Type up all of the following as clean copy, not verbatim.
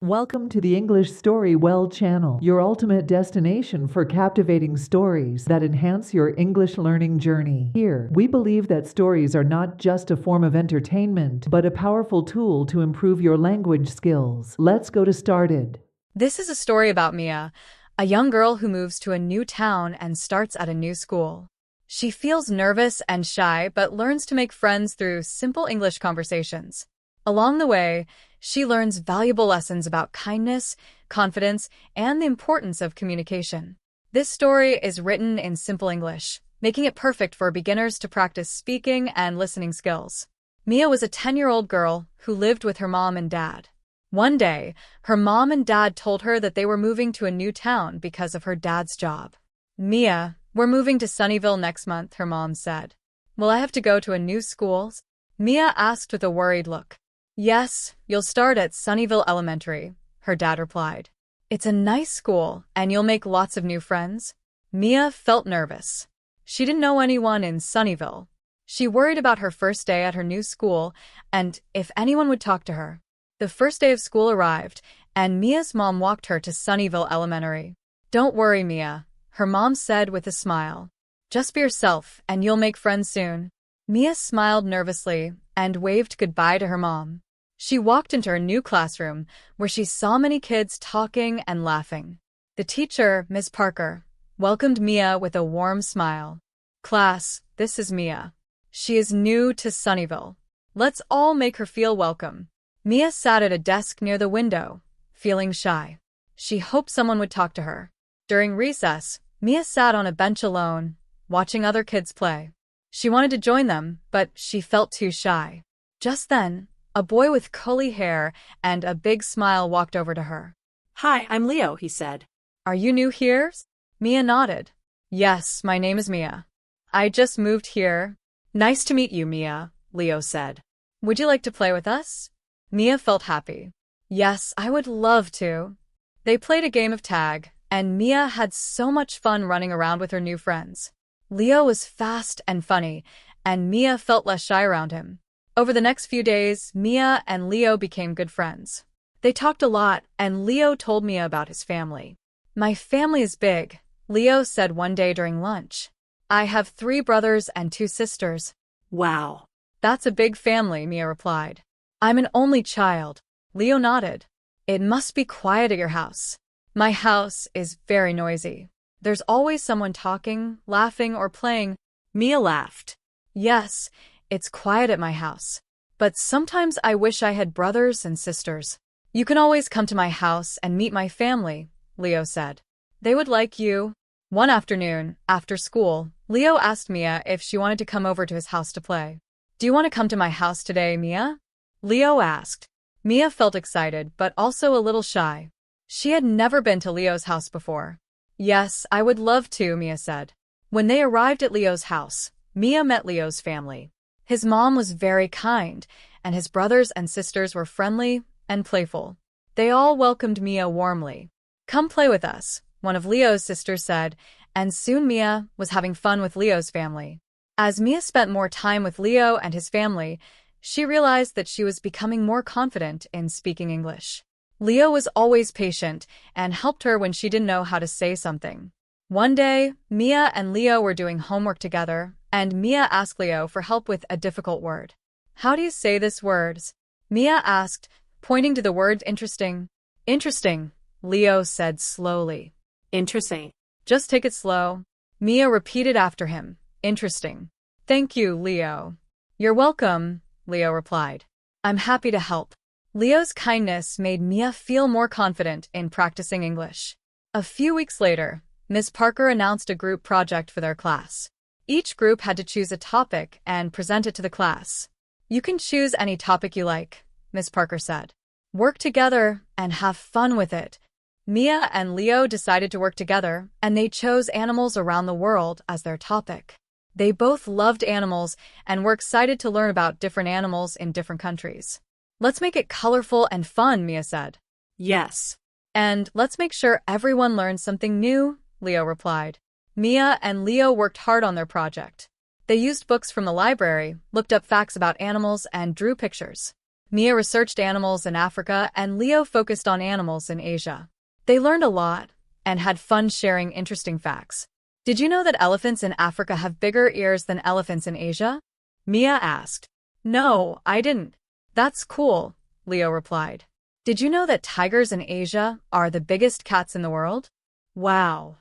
Welcome to the English Story Well channel, your ultimate destination for captivating stories that enhance your English learning journey. Here, we believe that stories are not just a form of entertainment, but a powerful tool to improve your language skills. Let's go to started. This is a story about Mia, a young girl who moves to a new town and starts at a new school. She feels nervous and shy, but learns to make friends through simple English conversations. Along the way, she learns valuable lessons about kindness, confidence, and the importance of communication. This story is written in simple English, making it perfect for beginners to practice speaking and listening skills. Mia was a 10-year-old girl who lived with her mom and dad. One day, her mom and dad told her that they were moving to a new town because of her dad's job. "Mia, we're moving to Sunnyvale next month," her mom said. "Will I have to go to a new school?" Mia asked with a worried look. "Yes, you'll start at Sunnyvale Elementary," her dad replied. "It's a nice school, and you'll make lots of new friends." Mia felt nervous. She didn't know anyone in Sunnyvale. She worried about her first day at her new school and if anyone would talk to her. The first day of school arrived, and Mia's mom walked her to Sunnyvale Elementary. "Don't worry, Mia," her mom said with a smile. "Just be yourself, and you'll make friends soon." Mia smiled nervously and waved goodbye to her mom. She walked into her new classroom, where she saw many kids talking and laughing. The teacher, Miss Parker, welcomed Mia with a warm smile. "Class, this is Mia. She is new to Sunnyvale. Let's all make her feel welcome." Mia sat at a desk near the window, feeling shy. She hoped someone would talk to her. During recess, Mia sat on a bench alone, watching other kids play. She wanted to join them, but she felt too shy. Just then, a boy with curly hair and a big smile walked over to her. "Hi, I'm Leo," he said. "Are you new here?" Mia nodded. "Yes, my name is Mia. I just moved here." "Nice to meet you, Mia," Leo said. "Would you like to play with us?" Mia felt happy. "Yes, I would love to." They played a game of tag, and Mia had so much fun running around with her new friends. Leo was fast and funny, and Mia felt less shy around him. Over the next few days, Mia and Leo became good friends. They talked a lot, and Leo told Mia about his family. "My family is big," Leo said one day during lunch. "I have 3 brothers and 2 sisters." "Wow. "That's a big family," Mia replied. "I'm an only child." Leo nodded. "It must be quiet at your house." "My house is very noisy. There's always someone talking, laughing, or playing." Mia laughed. "Yes, it's quiet at my house. But sometimes I wish I had brothers and sisters." "You can always come to my house and meet my family," Leo said. "They would like you." One afternoon, after school, Leo asked Mia if she wanted to come over to his house to play. "Do you want to come to my house today, Mia?" Leo asked. Mia felt excited, but also a little shy. She had never been to Leo's house before. "Yes, I would love to," Mia said. When they arrived at Leo's house, Mia met Leo's family. His mom was very kind, and his brothers and sisters were friendly and playful. They all welcomed Mia warmly. "Come play with us," one of Leo's sisters said, and soon Mia was having fun with Leo's family. As Mia spent more time with Leo and his family, she realized that she was becoming more confident in speaking English. Leo was always patient and helped her when she didn't know how to say something. One day, Mia and Leo were doing homework together, and Mia asked Leo for help with a difficult word. "How do you say this word?" Mia asked, pointing to the word interesting. "Interesting," Leo said slowly. "Interesting." "Just take it slow." Mia repeated after him. "Interesting." "Thank you, Leo." "You're welcome," Leo replied. "I'm happy to help." Leo's kindness made Mia feel more confident in practicing English. A few weeks later, Miss Parker announced a group project for their class. Each group had to choose a topic and present it to the class. "You can choose any topic you like," Miss Parker said. "Work together and have fun with it." Mia and Leo decided to work together, and they chose animals around the world as their topic. They both loved animals and were excited to learn about different animals in different countries. "Let's make it colorful and fun," Mia said. "Yes." "And let's make sure everyone learns something new," Leo replied. Mia and Leo worked hard on their project. They used books from the library, looked up facts about animals, and drew pictures. Mia researched animals in Africa and Leo focused on animals in Asia. They learned a lot and had fun sharing interesting facts. Did you know that elephants in Africa have bigger ears than elephants in Asia? Mia asked. No, I didn't. That's cool, Leo replied. Did you know that tigers in Asia are the biggest cats in the world? Wow,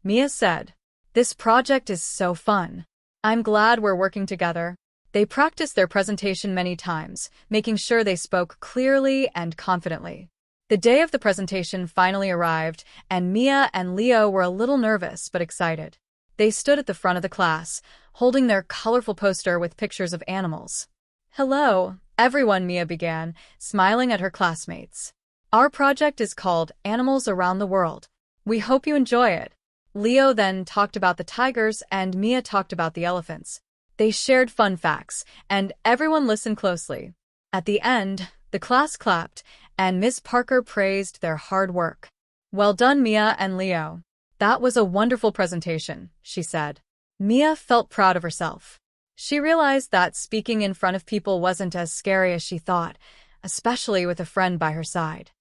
Mia said. This project is so fun. I'm glad we're working together. They practiced their presentation many times, making sure they spoke clearly and confidently. The day of the presentation finally arrived, and Mia and Leo were a little nervous but excited. They stood at the front of the class, holding their colorful poster with pictures of animals. Hello, everyone, Mia began, smiling at her classmates. Our project is called Animals Around the World. We hope you enjoy it. Leo then talked about the tigers and Mia talked about the elephants. They shared fun facts, and everyone listened closely. At the end, the class clapped, and Miss Parker praised their hard work. Well done, Mia and Leo. That was a wonderful presentation, she said. Mia felt proud of herself. She realized that speaking in front of people wasn't as scary as she thought, especially with a friend by her side.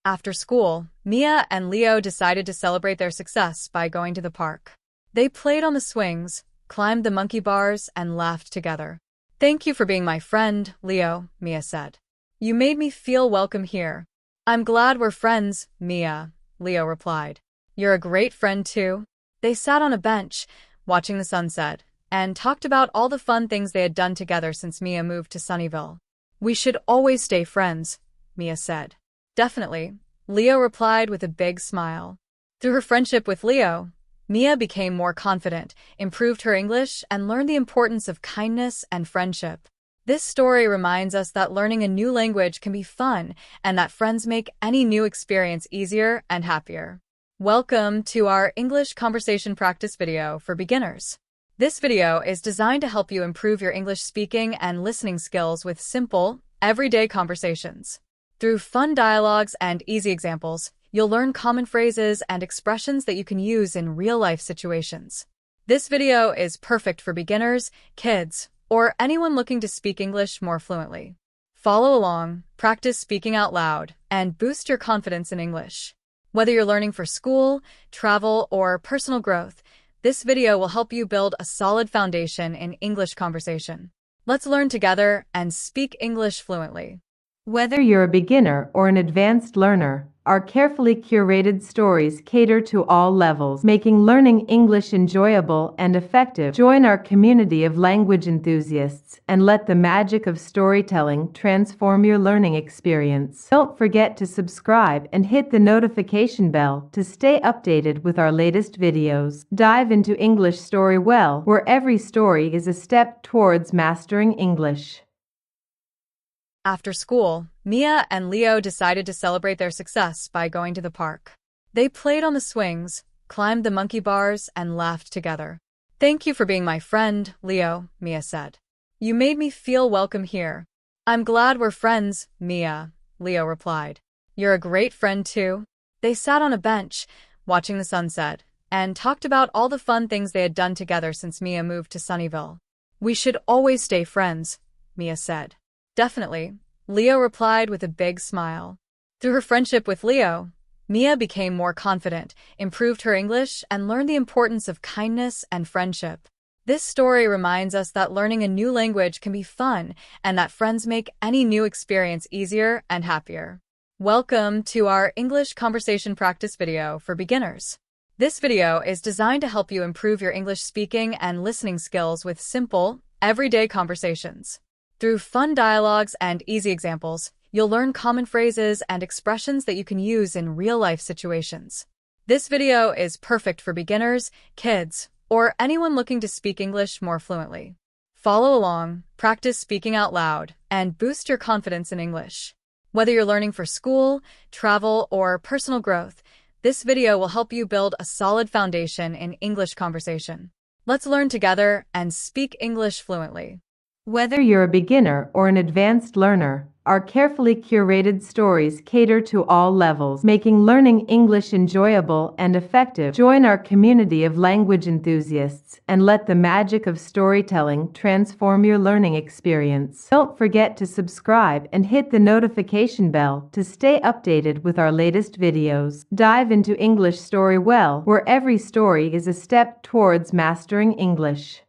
After school, Mia and Leo decided to celebrate their success by going to the park. They played on the swings, climbed the monkey bars, and laughed together. Thank you for being my friend, Leo, Mia said. You made me feel welcome here. I'm glad we're friends, Mia, Leo replied. You're a great friend too. They sat on a bench, watching the sunset, and talked about all the fun things they had done together since Mia moved to Sunnyvale. We should always stay friends, Mia said. Definitely, Leo replied with a big smile. Through her friendship with Leo, Mia became more confident, improved her English, and learned the importance of kindness and friendship. This story reminds us that learning a new language can be fun and that friends make any new experience easier and happier. Welcome to our English conversation practice video for beginners. This video is designed to help you improve your English speaking and listening skills with simple, everyday conversations. Through fun dialogues and easy examples, you'll learn common phrases and expressions that you can use in real-life situations. This video is perfect for beginners, kids, or anyone looking to speak English more fluently. Follow along, practice speaking out loud, and boost your confidence in English. Whether you're learning for school, travel, or personal growth, this video will help you build a solid foundation in English conversation. Let's learn together and speak English fluently. Whether you're a beginner or an advanced learner, our carefully curated stories cater to all levels, making learning English enjoyable and effective. Join our community of language enthusiasts and let the magic of storytelling transform your learning experience. Don't forget to subscribe and hit the notification bell to stay updated with our latest videos. Dive into English Story Well, where every story is a step towards mastering English. After school, Mia and Leo decided to celebrate their success by going to the park. They played on the swings, climbed the monkey bars, and laughed together. Thank you for being my friend, Leo, Mia said. You made me feel welcome here. I'm glad we're friends, Mia, Leo replied. You're a great friend too. They sat on a bench, watching the sunset, and talked about all the fun things they had done together since Mia moved to Sunnyvale. We should always stay friends, Mia said. Definitely, Leo replied with a big smile. Through her friendship with Leo, Mia became more confident, improved her English, and learned the importance of kindness and friendship. This story reminds us that learning a new language can be fun and that friends make any new experience easier and happier. Welcome to our English conversation practice video for beginners. This video is designed to help you improve your English speaking and listening skills with simple, everyday conversations. Through fun dialogues and easy examples, you'll learn common phrases and expressions that you can use in real-life situations. This video is perfect for beginners, kids, or anyone looking to speak English more fluently. Follow along, practice speaking out loud, and boost your confidence in English. Whether you're learning for school, travel, or personal growth, this video will help you build a solid foundation in English conversation. Let's learn together and speak English fluently. Whether you're a beginner or an advanced learner, Our carefully curated stories cater to all levels, making learning English enjoyable and effective. Join our community of language enthusiasts and let the magic of storytelling transform your learning experience. Don't forget to subscribe and hit the notification bell to stay updated with our latest videos. Dive into English Story Well, where every story is a step towards mastering English.